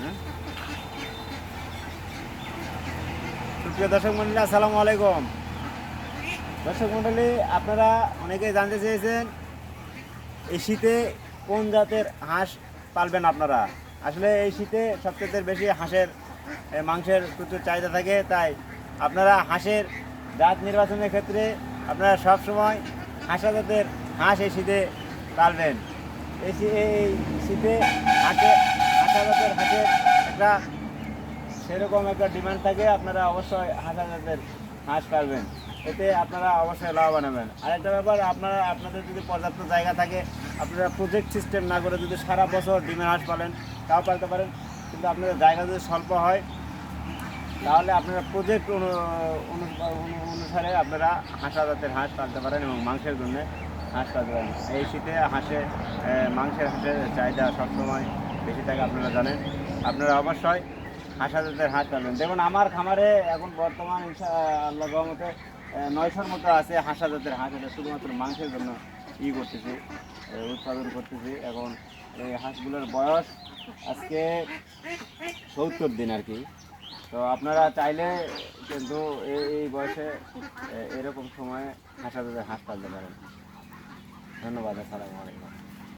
হ্যাঁ, সুপ্রিয় দর্শক মন্ডলী, আসসালামু আলাইকুম। দর্শক মন্ডলী, আপনারা অনেকেই জানতে চেয়েছেন এই শীতে কোন জাতের হাঁস পালবেন আপনারা। আসলে এই শীতে সবচেয়ে বেশি হাঁসের মাংসের প্রচুর চাহিদা থাকে, তাই আপনারা হাঁসের জাত নির্বাচনের ক্ষেত্রে আপনারা সবসময় হাঁসা জাতের হাঁস এই শীতে পালবেন। এই শীতে হাঁসা জাতের হাঁসের একটা সেরকম একটা ডিমান্ড থাকে, আপনারা অবশ্যই হাঁসা জাতের হাঁস পালবেন, এতে আপনারা অবশ্যই লাভবান হবেন। আরেকটা ব্যাপার, আপনাদের যদি পর্যাপ্ত জায়গা থাকে, আপনারা প্রজেক্ট সিস্টেম না করে যদি সারা বছর ডিমের হাঁস পালেন তাও পালতে পারেন। কিন্তু আপনাদের জায়গা যদি স্বল্প হয় তাহলে আপনারা প্রজেক্ট অনুসারে আপনারা হাঁসা জাতের হাঁস পালতে পারেন এবং মাংসের জন্য হাঁস পালতে পারেন। এই শীতে মাংসের হাঁসের চাহিদা সবসময় বেশি থাকে, আপনারা জানেন। আপনারা অবশ্যই হাঁসা জাতের হাঁস পালবেন। দেখুন, আমার খামারে এখন বর্তমান আল্লাহ রহমতে 900-র মতো আছে হাঁসা জাতের হাঁস। এটা শুধুমাত্র মাংসের জন্য করতেছি, উৎপাদন করতেছি। এখন এই হাঁসগুলোর বয়স আজকে 70 দিন আর কি। তো আপনারা চাইলে কিন্তু এই বয়সে এরকম সময়ে হাঁস পালতে পারেন। ধন্যবাদ, আসসালামু আলাইকুম।